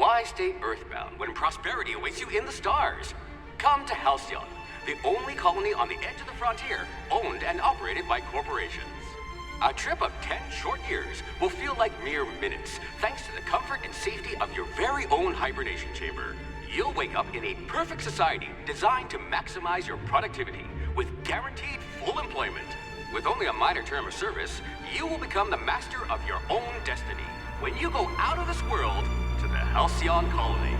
Why stay earthbound when prosperity awaits you in the stars? Come to Halcyon, the only colony on the edge of the frontier, owned and operated by corporations. A trip of 10 short years will feel like mere minutes, thanks to the comfort and safety of your very own hibernation chamber. You'll wake up in a perfect society designed to maximize your productivity with guaranteed full employment. With only a minor term of service, you will become the master of your own destiny when you go out of this world to the Halcyon colony.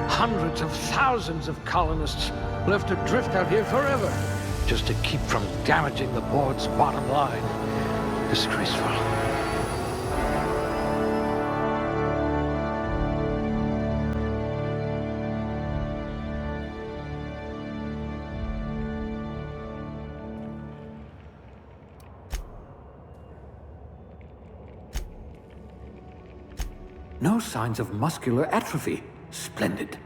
Hundreds of thousands of colonists left adrift out here forever, just to keep from damaging the board's bottom line. Disgraceful. No signs of muscular atrophy. Splendid.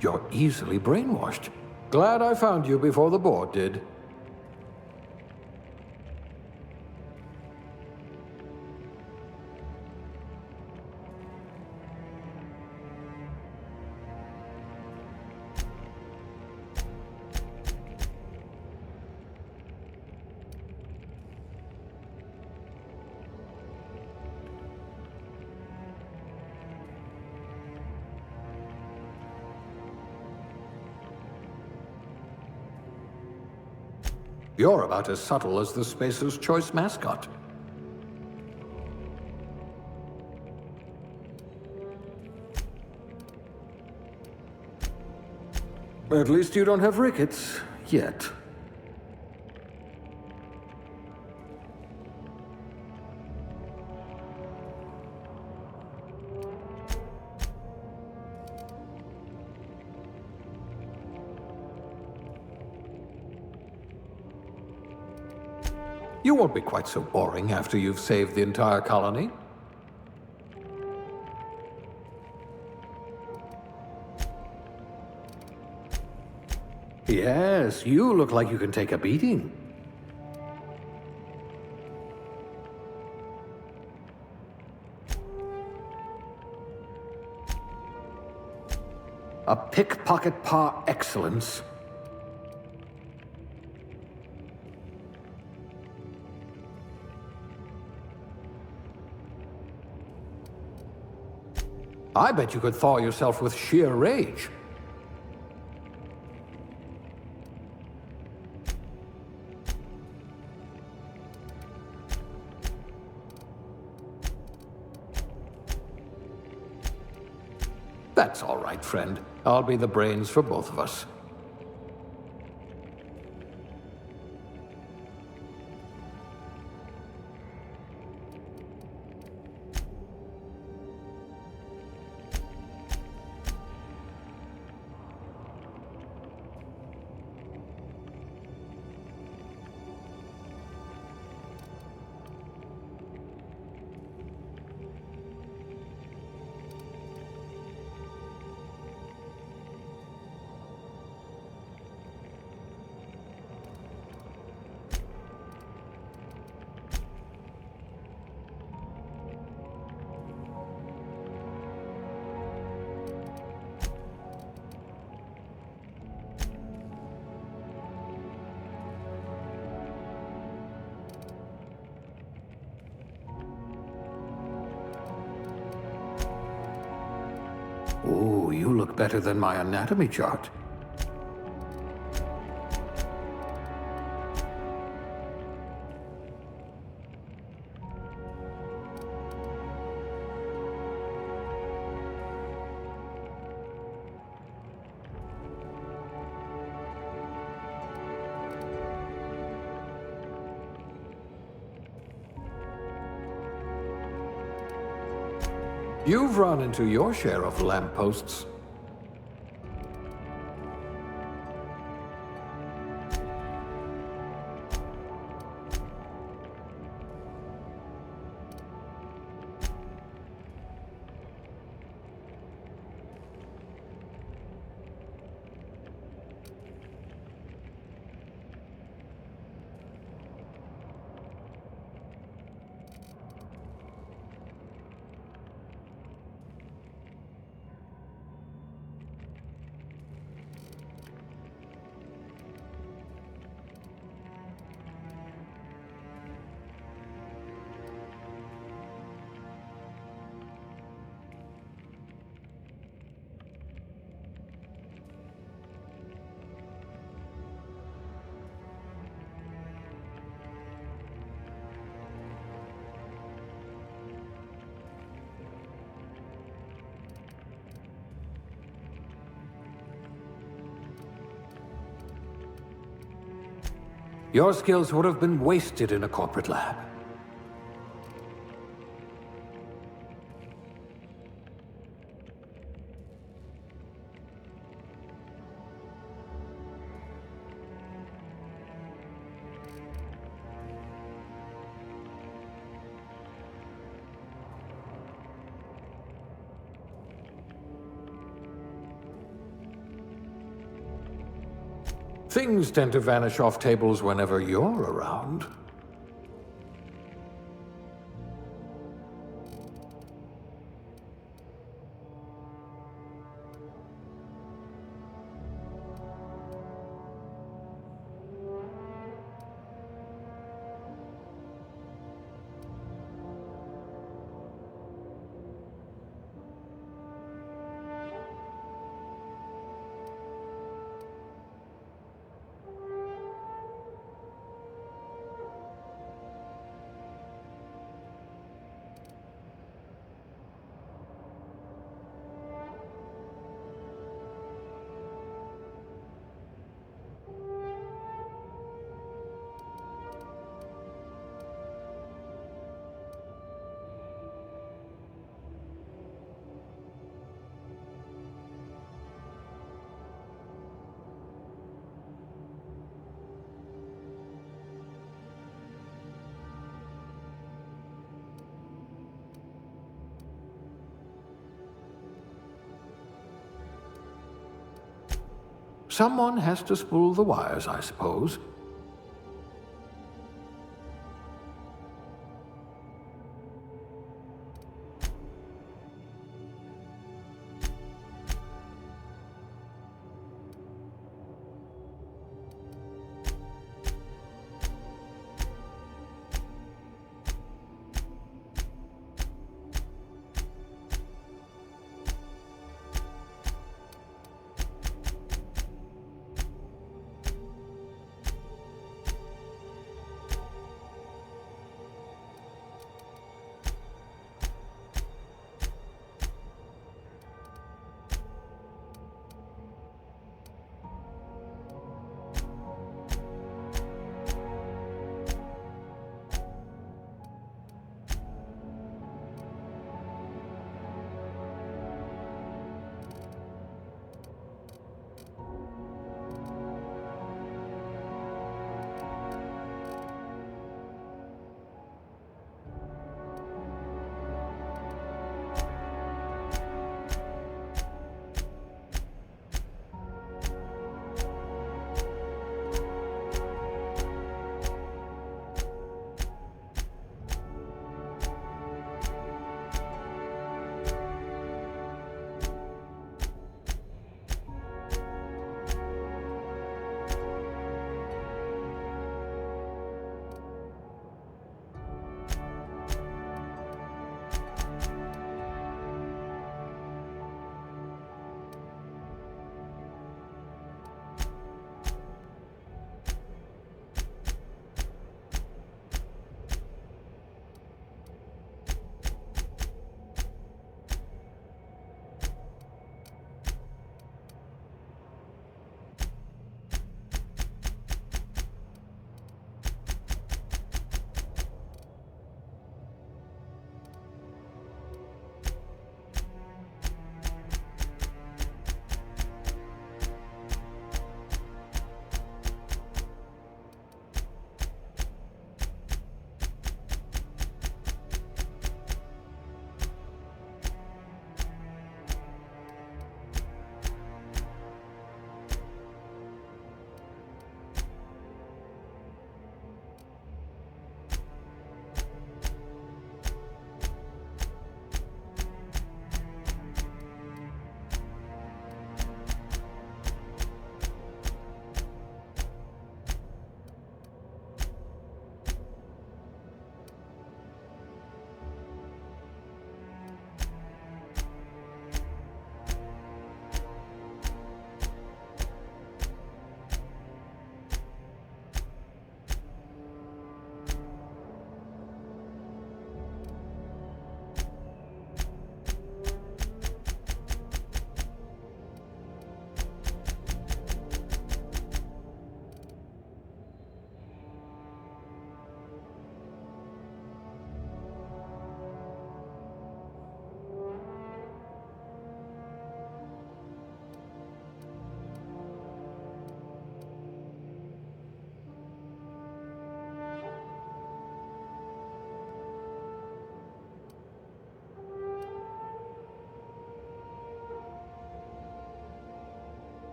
You're easily brainwashed. Glad I found you before the board did. You're about as subtle as the Spacer's Choice mascot. At least you don't have rickets, yet. You won't be quite so boring after you've saved the entire colony. Yes, you look like you can take a beating. A pickpocket par excellence. I bet you could thaw yourself with sheer rage. That's all right, friend. I'll be the brains for both of us. Oh, you look better than my anatomy chart. You've run into your share of lampposts. Your skills would have been wasted in a corporate lab. Things tend to vanish off tables whenever you're around. Someone has to spool the wires, I suppose.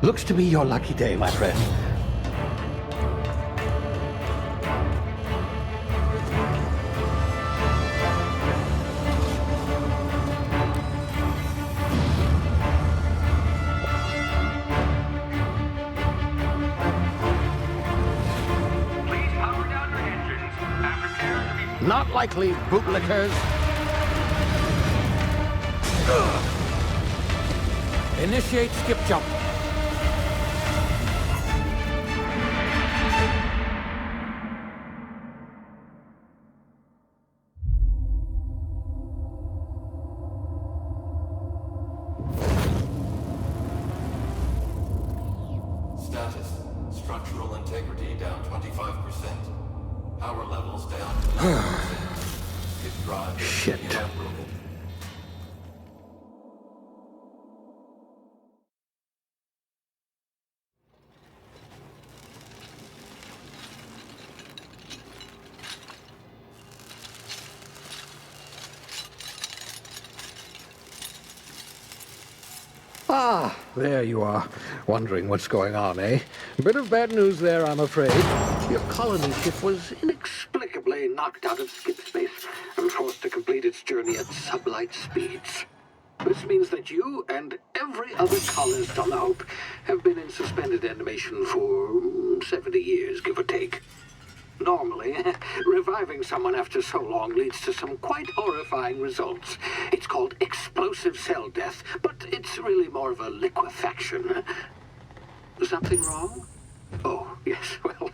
Looks to be your lucky day, my friend. Please power down your engines and prepare to be... Not likely, bootlickers. Initiate skip jump. Status. Structural integrity down 25%. Power levels down to 90%. Skip drive Shit. inoperable. Ah, there you are. Wondering what's going on, eh? Bit of bad news there, I'm afraid. Your colony ship was inexplicably knocked out of skip space and forced to complete its journey at sublight speeds. This means that you and every other colonist on the Hope have been in suspended animation for 70 years, give or take. Normally, reviving someone after so long leads to some quite horrifying results. It's called explosive cell death, but it's really more of a liquefaction. Something wrong? Oh, yes, well,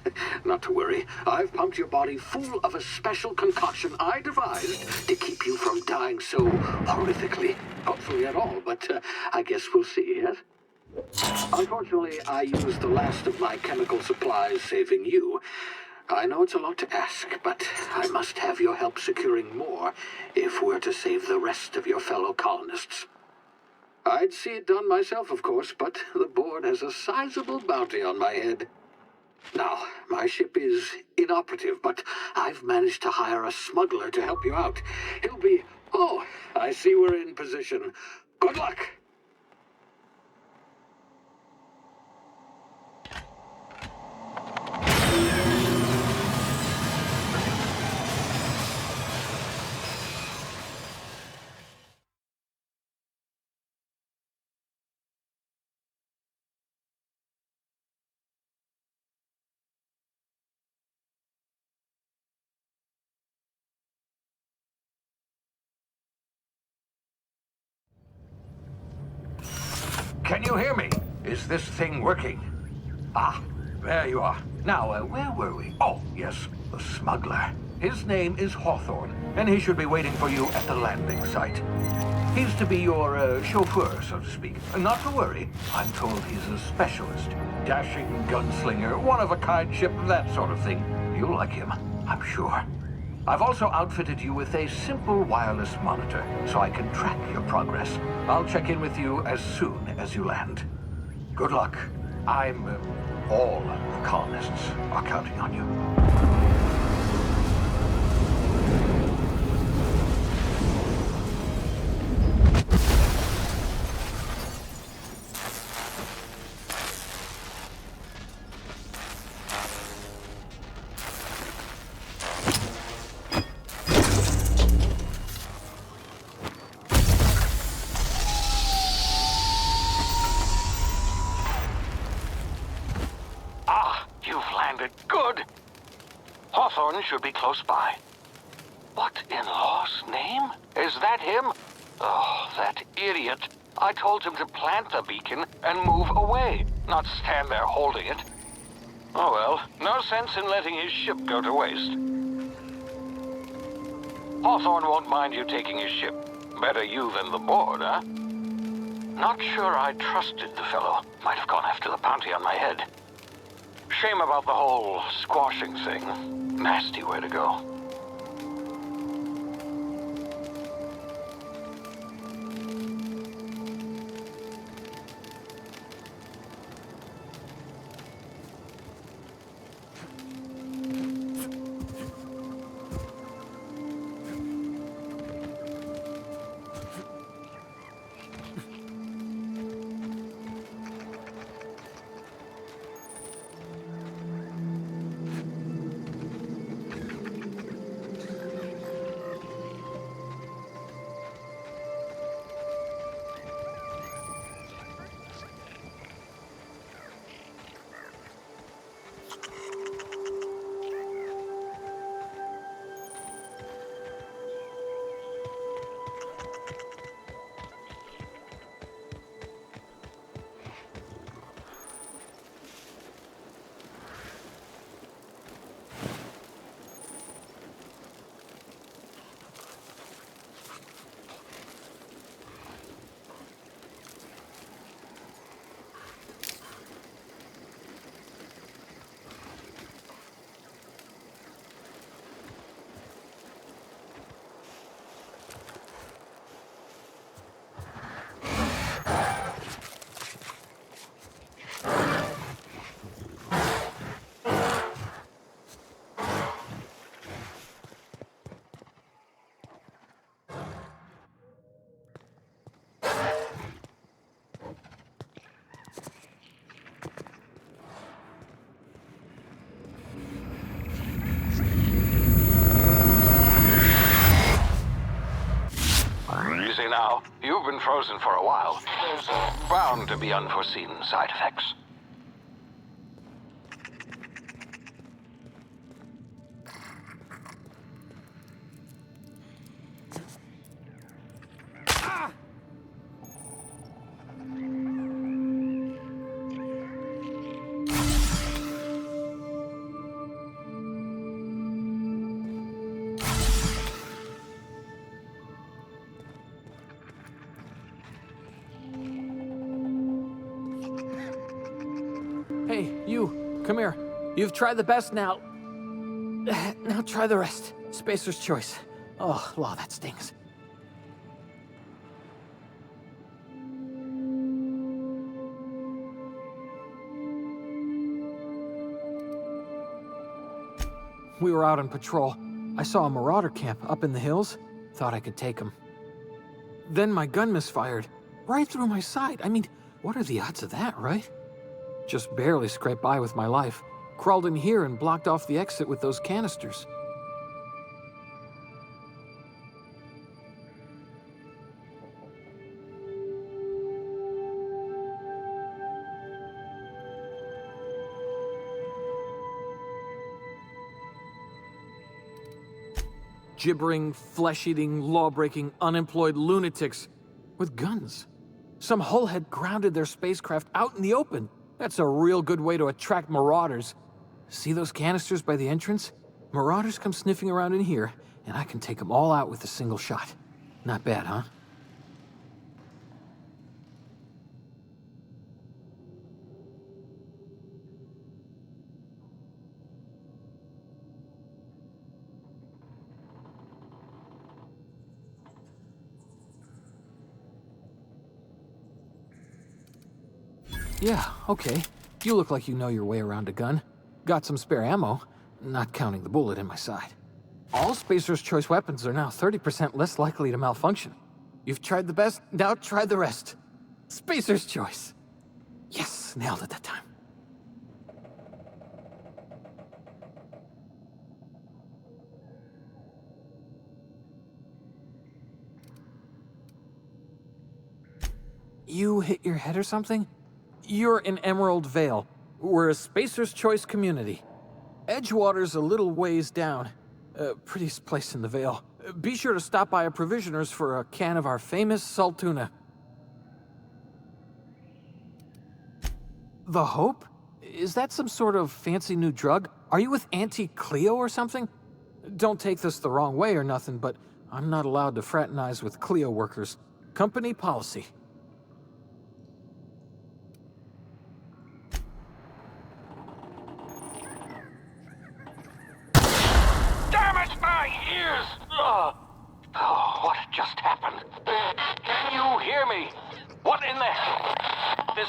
not to worry. I've pumped your body full of a special concoction I devised to keep you from dying so horrifically. Hopefully at all, but I guess we'll see, yes? Unfortunately, I used the last of my chemical supplies saving you. I know it's a lot to ask, but I must have your help securing more if we're to save the rest of your fellow colonists. I'd see it done myself, of course, but the board has a sizable bounty on my head. Now, my ship is inoperative, but I've managed to hire a smuggler to help you out. He'll be... Oh, I see we're in position. Good luck! Can you hear me? Is this thing working? Ah, there you are. Now, where were we? Oh, yes, the smuggler. His name is Hawthorne, and he should be waiting for you at the landing site. He's to be your chauffeur, so to speak. Not to worry, I'm told he's a specialist. Dashing gunslinger, one-of-a-kind ship, that sort of thing. You'll like him, I'm sure. I've also outfitted you with a simple wireless monitor, so I can track your progress. I'll check in with you as soon as you land. Good luck. All the colonists are counting on you. Good. Hawthorne should be close by. What in law's name? Is that him? Oh, that idiot. I told him to plant the beacon and move away, not stand there holding it. Oh well, no sense in letting his ship go to waste. Hawthorne won't mind you taking his ship. Better you than the board, huh? Not sure I trusted the fellow. Might have gone after the bounty on my head. Shame about the whole squashing thing. Nasty way to go. You've been frozen for a while. There's bound to be unforeseen side effects. Hey, you, come here. You've tried the best now. Now try the rest. Spacer's choice. Oh, law, that stings. We were out on patrol. I saw a marauder camp up in the hills. Thought I could take him. Then my gun misfired. Right through my side. I mean, what are the odds of that, right? Just barely scraped by with my life. Crawled in here and blocked off the exit with those canisters. Gibbering, flesh-eating, law-breaking, unemployed lunatics with guns. Some hullhead grounded their spacecraft out in the open. That's a real good way to attract marauders. See those canisters by the entrance? Marauders come sniffing around in here, and I can take them all out with a single shot. Not bad, huh? Yeah, okay. You look like you know your way around a gun. Got some spare ammo, not counting the bullet in my side. All Spacer's choice weapons are now 30% less likely to malfunction. You've tried the best, now try the rest. Spacer's choice. Yes, nailed it that time. You hit your head or something? You're in Emerald Vale. We're a Spacer's Choice community. Edgewater's a little ways down. Prettiest place in the Vale. Be sure to stop by a provisioner's for a can of our famous salt tuna. The Hope? Is that some sort of fancy new drug? Are you with Auntie Cleo or something? Don't take this the wrong way or nothing, but I'm not allowed to fraternize with Cleo workers. Company policy. Oh, what just happened? Can you hear me? What in the... This...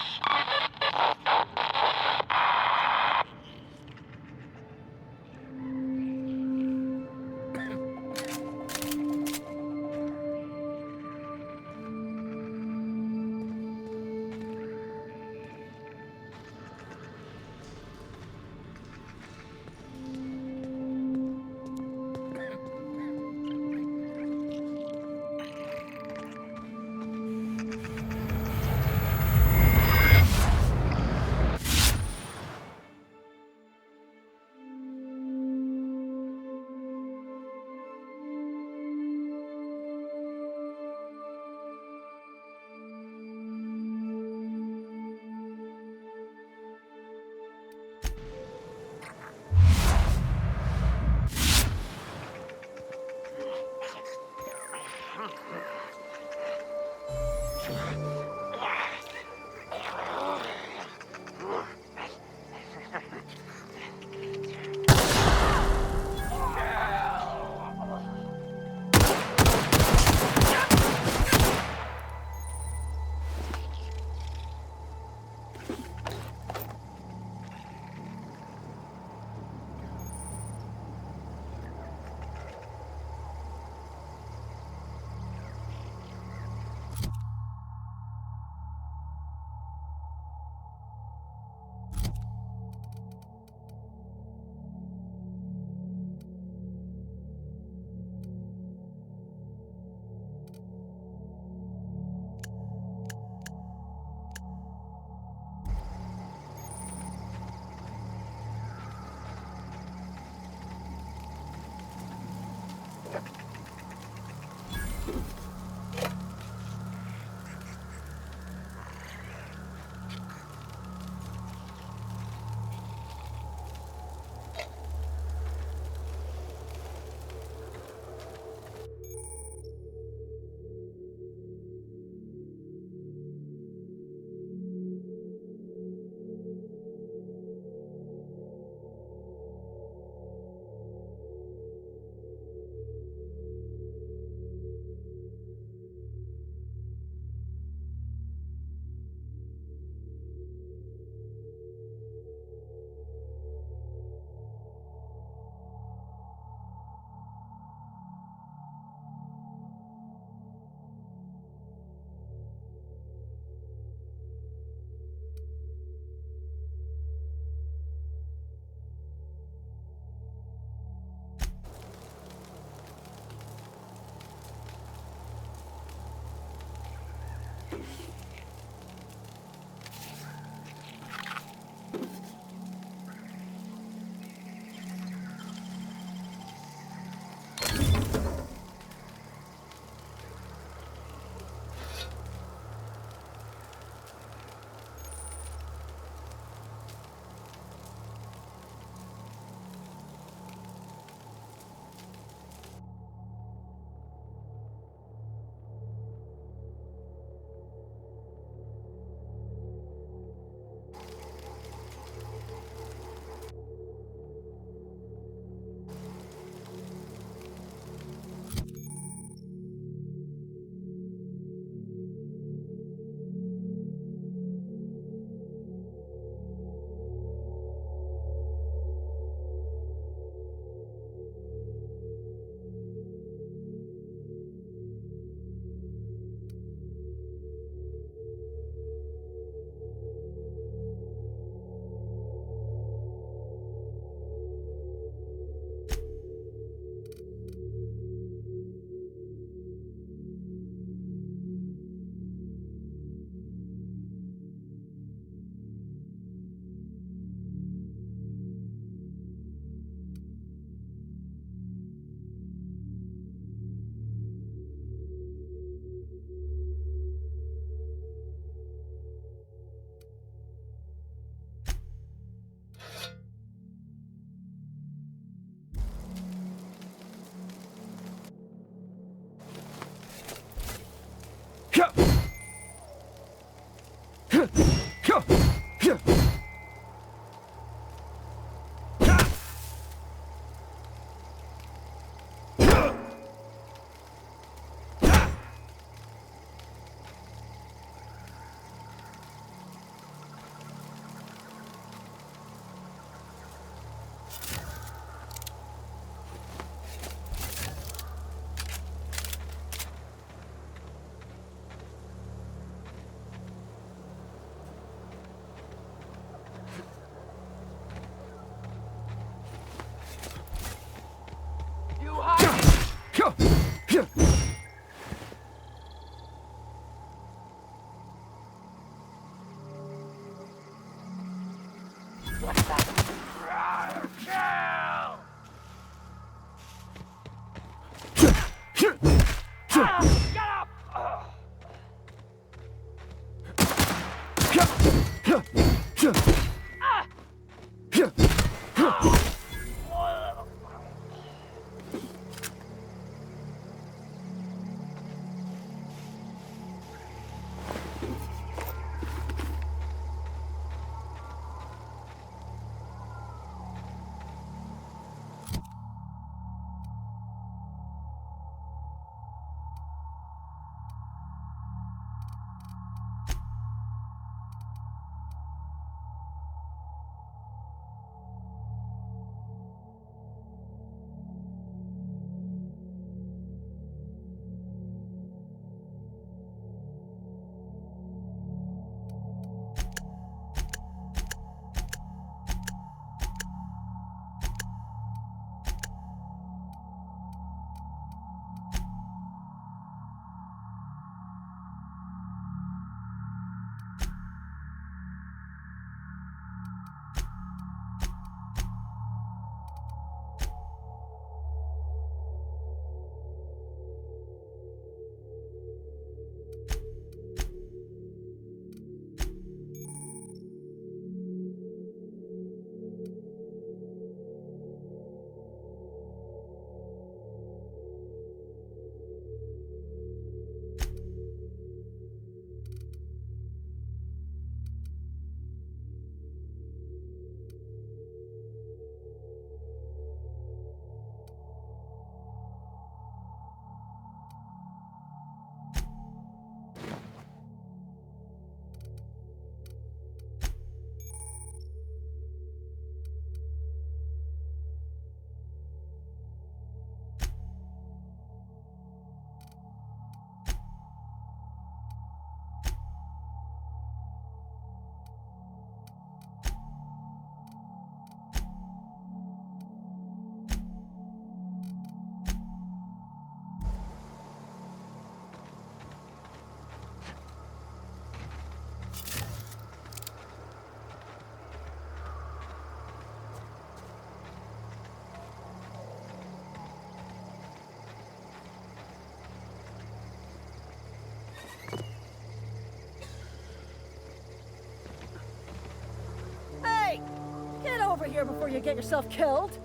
here before you get yourself killed.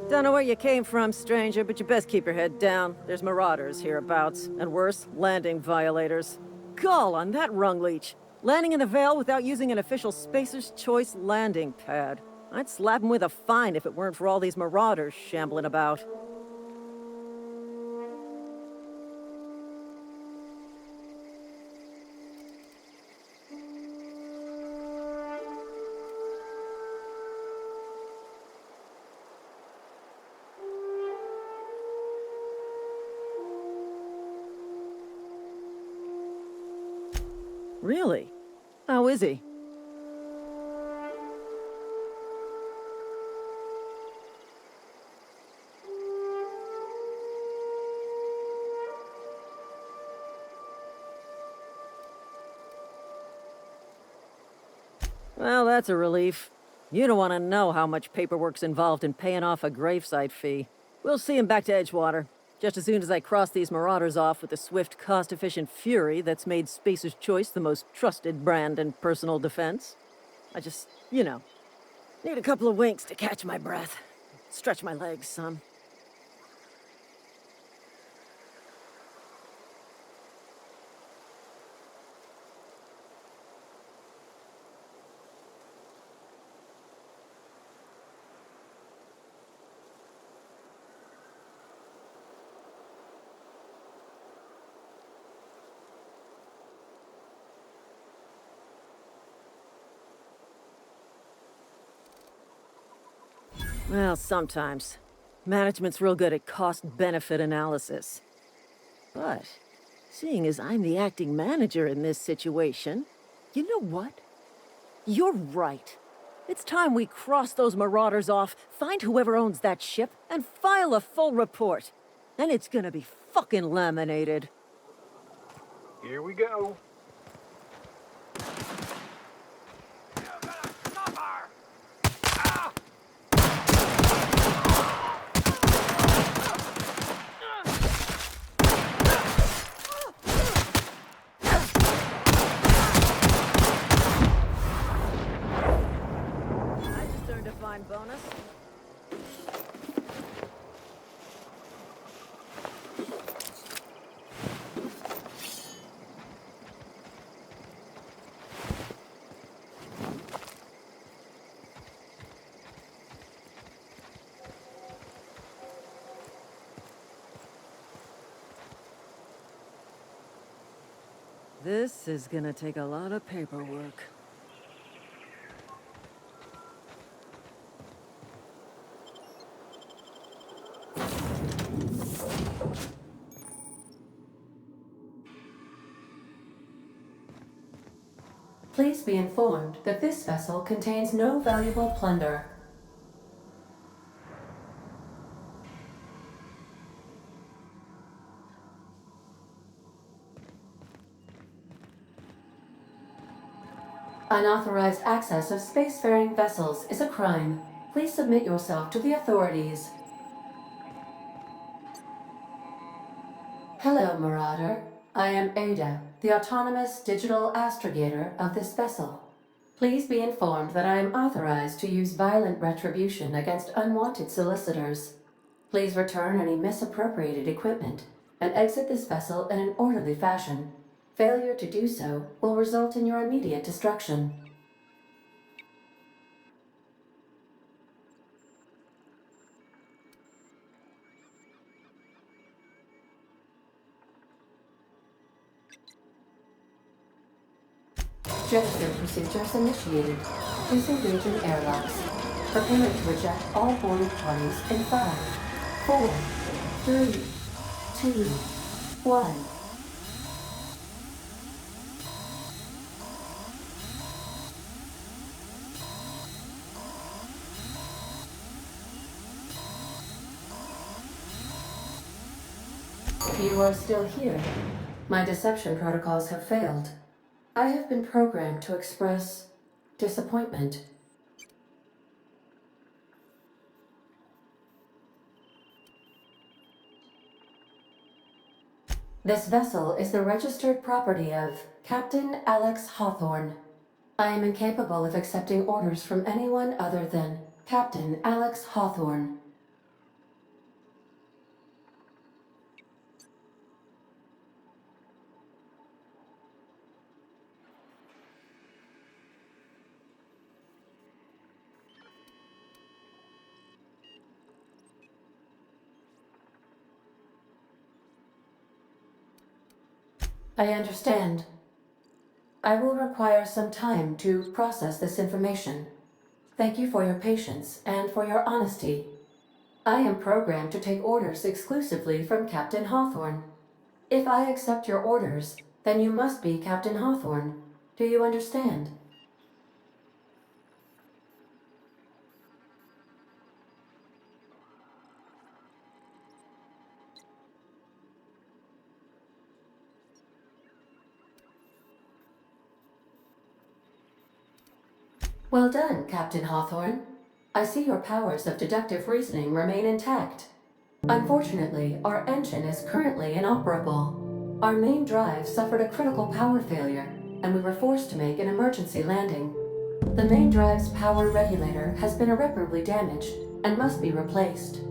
Don't know where you came from, stranger, but you best keep your head down. There's marauders hereabouts, and worse, landing violators. Gall on that rung leech. Landing in the Vale without using an official Spacer's Choice landing pad. I'd slap him with a fine if it weren't for all these marauders shambling about. Really? How is he? Well, that's a relief. You don't want to know how much paperwork's involved in paying off a gravesite fee. We'll see him back to Edgewater. Just as soon as I cross these marauders off with the swift, cost-efficient fury that's made Spacer's Choice the most trusted brand in personal defense. I just, need a couple of winks to catch my breath. Stretch my legs some. Well, sometimes. Management's real good at cost-benefit analysis. But, seeing as I'm the acting manager in this situation, you know what? You're right. It's time we cross those marauders off, find whoever owns that ship, and file a full report. And it's gonna be fucking laminated. Here we go. Bonus. This is gonna take a lot of paperwork. Please be informed that this vessel contains no valuable plunder. Unauthorized access of spacefaring vessels is a crime. Please submit yourself to the authorities. Hello, Marauder. I am Ada, the autonomous digital astrogator of this vessel. Please be informed that I am authorized to use violent retribution against unwanted solicitors. Please return any misappropriated equipment and exit this vessel in an orderly fashion. Failure to do so will result in your immediate destruction. Gesture procedures initiated. Disengaging airlocks. Preparing to eject all boarded parties in 5, 4, 3, 2, 1. You are still here. My deception protocols have failed. I have been programmed to express disappointment. This vessel is the registered property of Captain Alex Hawthorne. I am incapable of accepting orders from anyone other than Captain Alex Hawthorne. I understand. I will require some time to process this information. Thank you for your patience and for your honesty. I am programmed to take orders exclusively from Captain Hawthorne. If I accept your orders, then you must be Captain Hawthorne. Do you understand? Well done, Captain Hawthorne. I see your powers of deductive reasoning remain intact. Unfortunately, our engine is currently inoperable. Our main drive suffered a critical power failure, and we were forced to make an emergency landing. The main drive's power regulator has been irreparably damaged and must be replaced.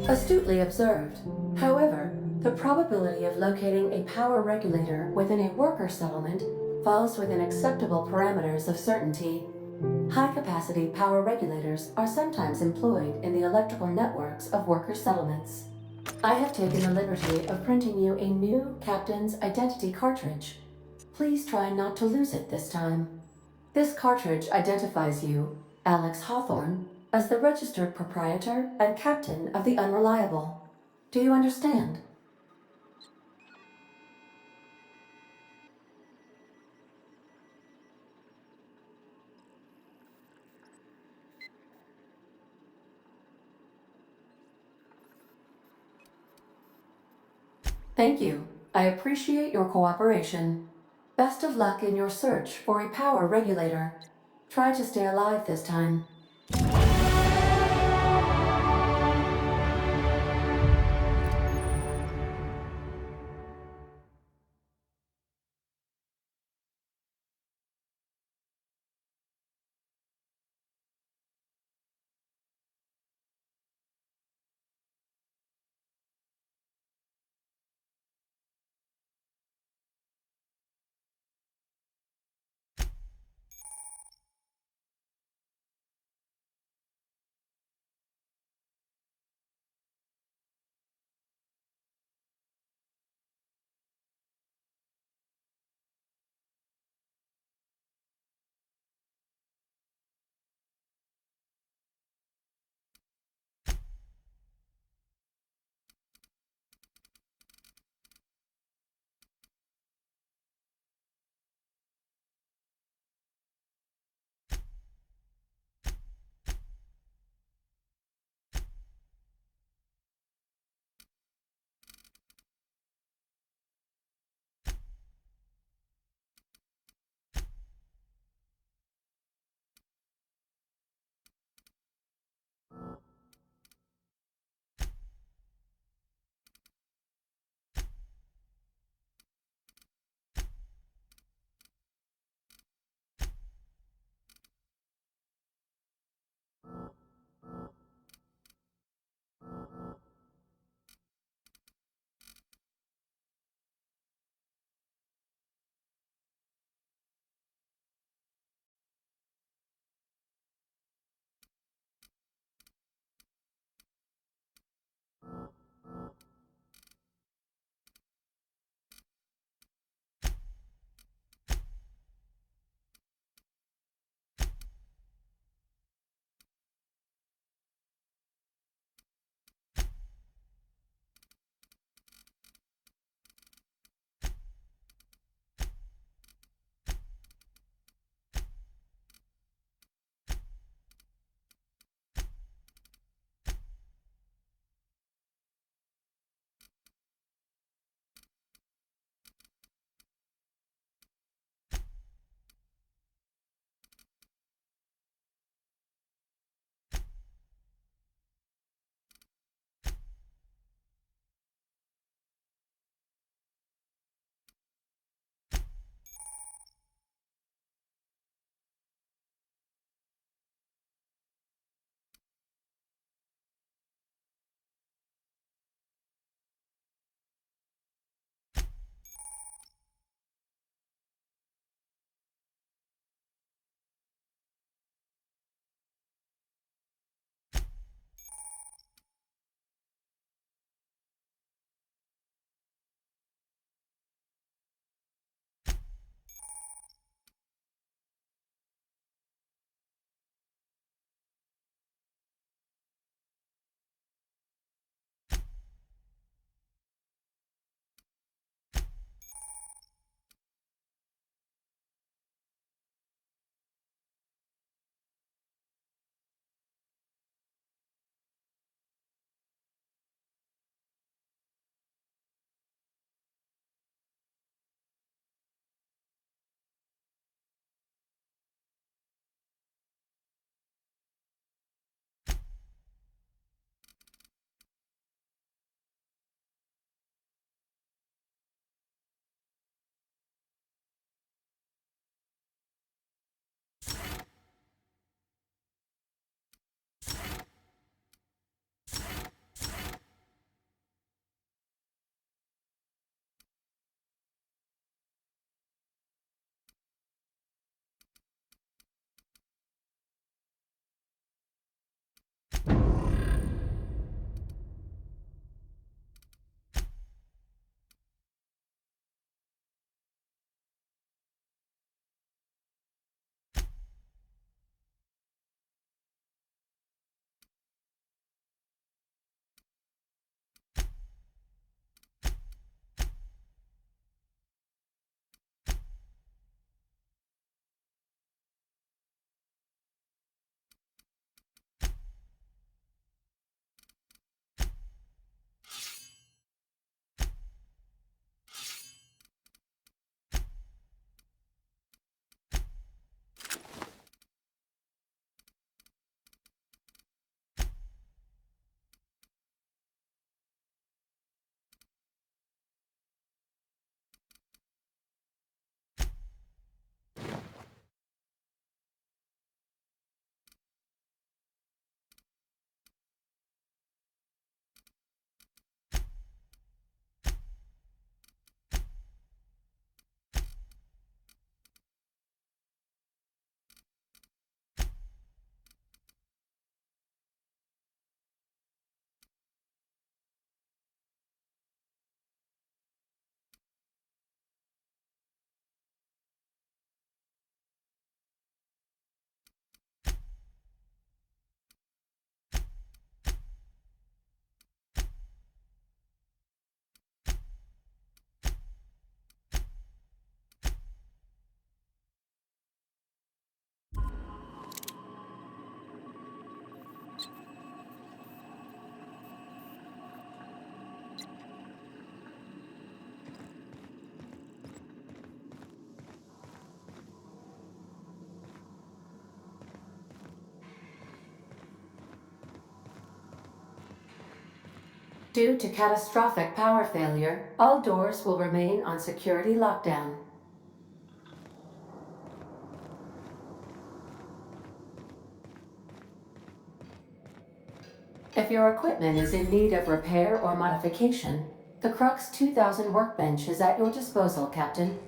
Astutely observed. However, the probability of locating a power regulator within a worker settlement falls within acceptable parameters of certainty. High-capacity power regulators are sometimes employed in the electrical networks of worker settlements. I have taken the liberty of printing you a new Captain's Identity cartridge. Please try not to lose it this time. This cartridge identifies you, Alex Hawthorne, as the registered proprietor and captain of the Unreliable. Do you understand? Thank you. I appreciate your cooperation. Best of luck in your search for a power regulator. Try to stay alive this time. Due to catastrophic power failure, all doors will remain on security lockdown. If your equipment is in need of repair or modification, the Crux 2000 workbench is at your disposal, Captain.